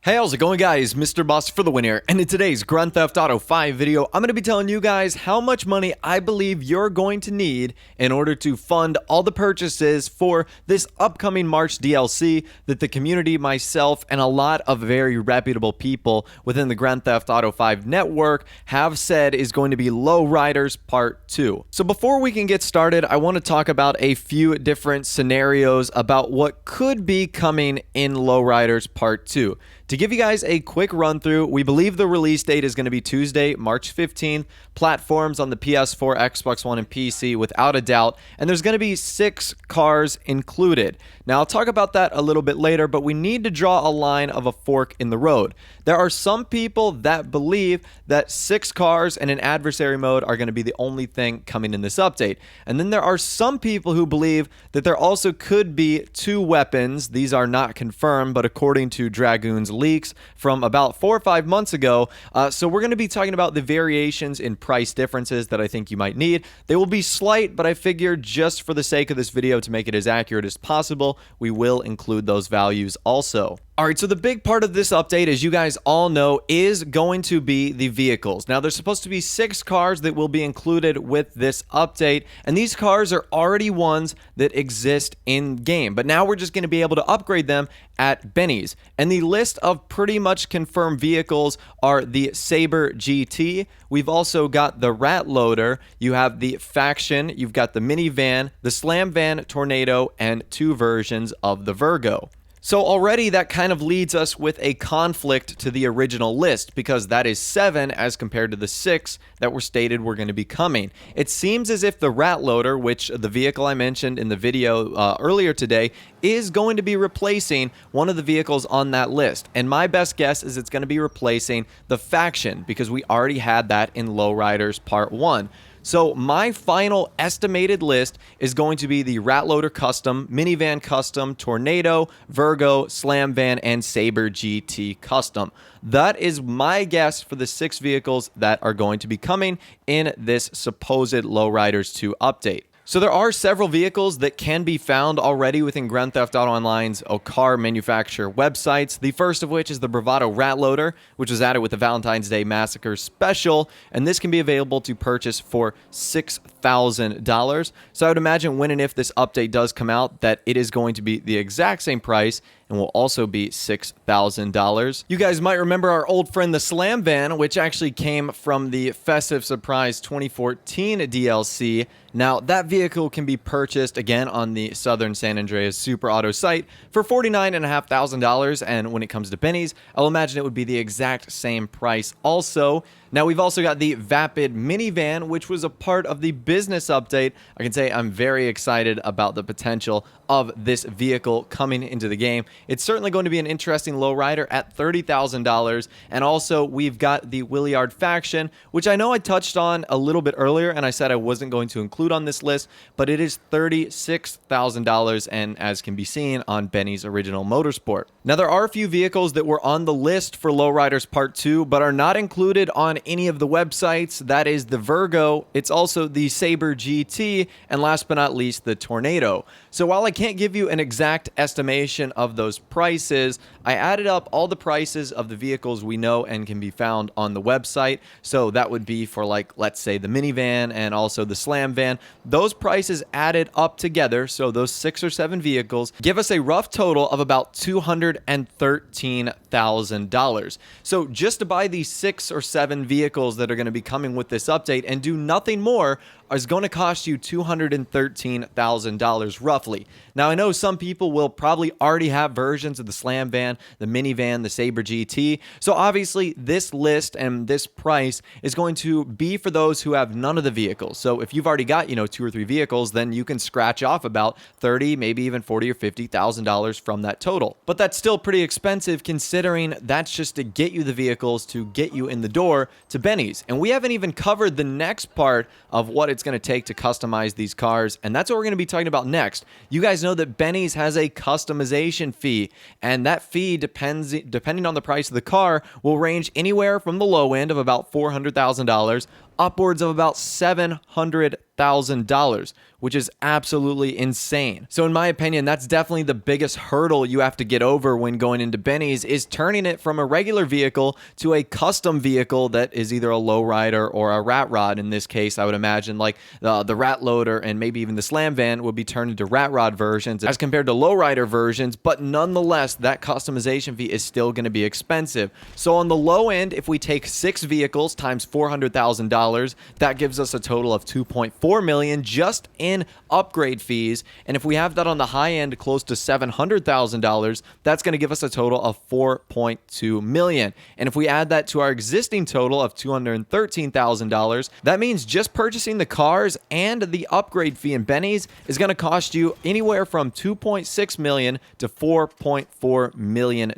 Hey, how's it going, guys? Mr. Boss for the win here, and in today's Grand Theft Auto 5 video, I'm going to be telling you guys how much money I believe you're going to need in order to fund all the purchases for this upcoming March DLC that the community, myself, and a lot of very reputable people within the Grand Theft Auto 5 network have said is going to be Lowriders Part 2. So before we can get started, I want to talk about a few different scenarios about what could be coming in Lowriders Part 2. To give you guys a quick run through, we believe the release date is going to be Tuesday, March 15th. Platforms on the PS4, Xbox One, and PC without a doubt. And there's going to be 6 cars included. Now, I'll talk about that a little bit later, but we need to draw a line of a fork in the road. There are some people that believe that 6 cars and an adversary mode are going to be the only thing coming in this update. And then there are some people who believe that there also could be 2 weapons. These are not confirmed, but according to Dragoon's leaks from about 4 or 5 months ago. So we're going to be talking about the variations in price differences that I think you might need. They will be slight, but I figure just for the sake of this video to make it as accurate as possible, we will include those values also. Alright, so the big part of this update, as you guys all know, is going to be the vehicles. Now, there's supposed to be 6 cars that will be included with this update, and these cars are already ones that exist in-game. But now we're just going to be able to upgrade them at Benny's. And the list of pretty much confirmed vehicles are the Sabre GT. We've also got the Rat Loader. You have the Faction. You've got the Minivan, the Slam Van Tornado, and 2 versions of the Virgo. So already that kind of leads us with a conflict to the original list, because that is 7 as compared to the 6 that were stated were going to be coming. It seems as if the Rat Loader, which the vehicle I mentioned in the video earlier today, is going to be replacing one of the vehicles on that list. And my best guess is it's going to be replacing the Faction, because we already had that in Lowriders Part 1. So my final estimated list is going to be the Rat Loader Custom, Minivan Custom, Tornado, Virgo, Slam Van, and Sabre GT Custom. That is my guess for the 6 vehicles that are going to be coming in this supposed Lowriders 2 update. So there are several vehicles that can be found already within Grand Theft Auto Online's car manufacturer websites. The first of which is the Bravado Rat Loader, which was added with the Valentine's Day Massacre Special, and this can be available to purchase for $6,000. So I would imagine when and if this update does come out that it is going to be the exact same price and will also be $6,000. You guys might remember our old friend the Slam Van, which actually came from the Festive Surprise 2014 DLC. Now, that vehicle can be purchased again on the Southern San Andreas Super Auto site for $49,500, and when it comes to Benny's, I'll imagine it would be the exact same price also. Now, we've also got the Vapid Minivan, which was a part of the business update. I can say I'm very excited about the potential of this vehicle coming into the game. It's certainly going to be an interesting lowrider at $30,000. And also, we've got the Williard Faction, which I know I touched on a little bit earlier, and I said I wasn't going to include on this list, but it is $36,000, and as can be seen on Benny's original Motorsport. Now, there are a few vehicles that were on the list for Lowriders Part 2, but are not included on any of the websites. That is the Virgo, it's also the Sabre GT, and last but not least, the Tornado. So while I can't give you an exact estimation of those prices, I added up all the prices of the vehicles we know and can be found on the website. So that would be for, like, let's say the Minivan and also the Slam Van. Those prices added up together, so those 6 or 7 vehicles, give us a rough total of about $213,000. So just to buy these 6 or 7 vehicles that are going to be coming with this update and do nothing more is going to cost you $213,000 roughly. Now, I know some people will probably already have versions of the Slam Van, the Minivan, the Sabre GT. So obviously this list and this price is going to be for those who have none of the vehicles. So if you've already got, 2 or 3 vehicles, then you can scratch off about $30,000, maybe even $40,000 or $50,000 from that total. But that's still pretty expensive, considering that's just to get you the vehicles to get you in the door to Benny's. And we haven't even covered the next part of what it's going to take to customize these cars, and that's what we're going to be talking about next. You guys know that Benny's has a customization fee, and that fee, depending on the price of the car, will range anywhere from the low end of about $400,000 upwards of about $700,000, which is absolutely insane. So in my opinion, that's definitely the biggest hurdle you have to get over when going into Benny's, is turning it from a regular vehicle to a custom vehicle that is either a lowrider or a rat rod. In this case, I would imagine like the rat loader and maybe even the slam van would be turned into rat rod versions as compared to lowrider versions, but nonetheless, that customization fee is still going to be expensive. So on the low end, if we take 6 vehicles times $400,000, that gives us a total of $2.4 million just in upgrade fees. And if we have that on the high end, close to $700,000, that's going to give us a total of $4.2 million. And if we add that to our existing total of $213,000, that means just purchasing the cars and the upgrade fee in Benny's is going to cost you anywhere from $2.6 million to $4.4 million.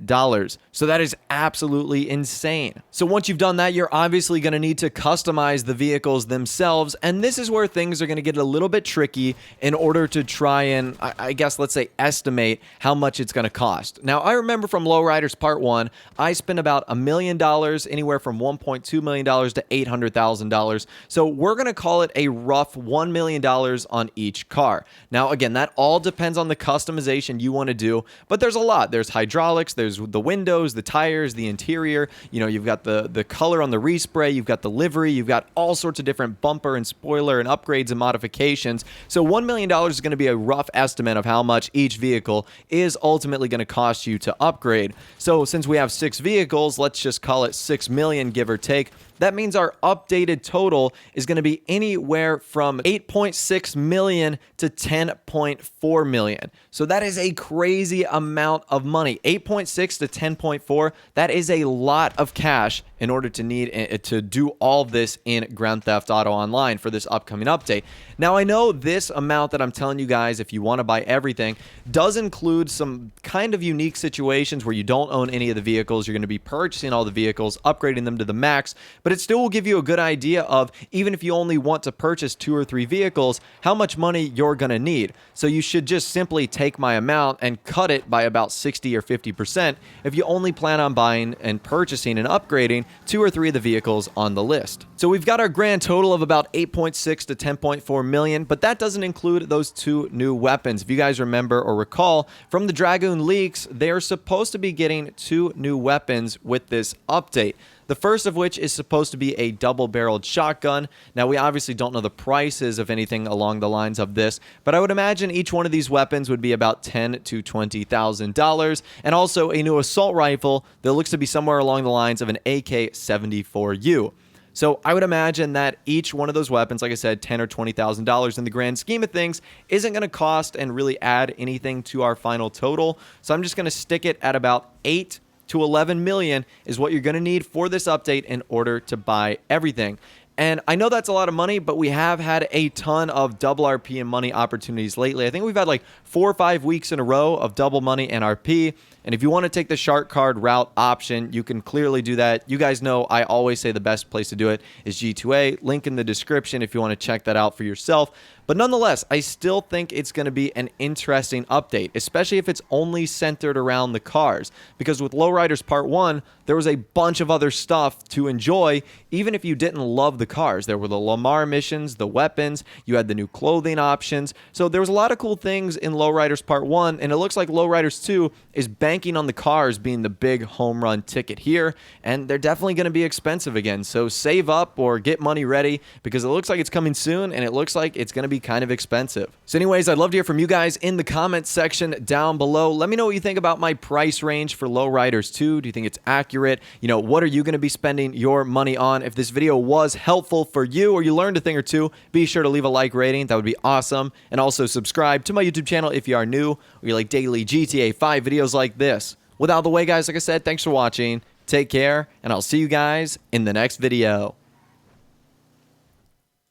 So that is absolutely insane. So once you've done that, you're obviously going to need to customize the vehicles themselves. And this is where things are going to get a little bit tricky in order to try and, I guess, let's say, estimate how much it's going to cost. Now, I remember from Lowriders Part 1, I spent about $1 million, anywhere from $1.2 million to $800,000. So we're going to call it a rough $1 million on each car. Now, again, that all depends on the customization you want to do, but there's a lot. There's hydraulics, there's the windows, the tires, the interior, you've got the color on the respray, you've got the livery, you've got all sorts of different bumper and spoiler and upgrades and modifications. So $1 million is going to be a rough estimate of how much each vehicle is ultimately going to cost you to upgrade. So since we have 6 vehicles, let's just call it $6 million, give or take. That means our updated total is going to be anywhere from $8.6 million to $10.4 million. So that is a crazy amount of money. 8.6 to 10.4, that is a lot of cash in order to need to do all of this in Grand Theft Auto Online for this upcoming update. Now, I know this amount that I'm telling you guys, if you want to buy everything, does include some kind of unique situations where you don't own any of the vehicles. You're going to be purchasing all the vehicles, upgrading them to the max, but it still will give you a good idea of, even if you only want to purchase 2 or 3 vehicles, how much money you're going to need. So you should just simply take my amount and cut it by about 60 or 50% if you only plan on buying and purchasing and upgrading 2 or 3 of the vehicles on the list. So we've got our grand total of about 8.6 to 10.4 million, but that doesn't include those 2 new weapons. If you guys remember or recall from the Dragoon leaks, they're supposed to be getting 2 new weapons with this update. The first of which is supposed to be a double-barreled shotgun. Now, we obviously don't know the prices of anything along the lines of this, but I would imagine each one of these weapons would be about $10,000 to $20,000, and also a new assault rifle that looks to be somewhere along the lines of an AK-74U. So I would imagine that each one of those weapons, like I said, $10,000 or $20,000 in the grand scheme of things, isn't going to cost and really add anything to our final total. So I'm just going to stick it at about 8 to 11 million is what you're going to need for this update in order to buy everything. And I know that's a lot of money, but we have had a ton of double RP and money opportunities lately. I think we've had like 4 or 5 weeks in a row of double money and RP. And if you want to take the shark card route option, you can clearly do that. You guys know I always say the best place to do it is G2A. Link in the description if you want to check that out for yourself. But nonetheless, I still think it's going to be an interesting update, especially if it's only centered around the cars. Because with Lowriders Part 1, there was a bunch of other stuff to enjoy, even if you didn't love the cars. There were the Lamar missions, the weapons, you had the new clothing options. So there was a lot of cool things in Lowriders Part 1, and it looks like Lowriders 2 is banking on the cars being the big home run ticket here, and they're definitely going to be expensive again. So save up or get money ready, because it looks like it's coming soon, and it looks like it's going to be kind of expensive. So anyways, I'd love to hear from you guys in the comments section down below. Let me know what you think about my price range for Lowriders 2. Do you think it's accurate? What are you going to be spending your money on? If this video was helpful for you or you learned a thing or two, be sure to leave a like rating. That would be awesome. And also subscribe to my YouTube channel if you are new or you like daily GTA 5 videos like this. With out of the way, guys, like I said, thanks for watching. Take care, and I'll see you guys in the next video.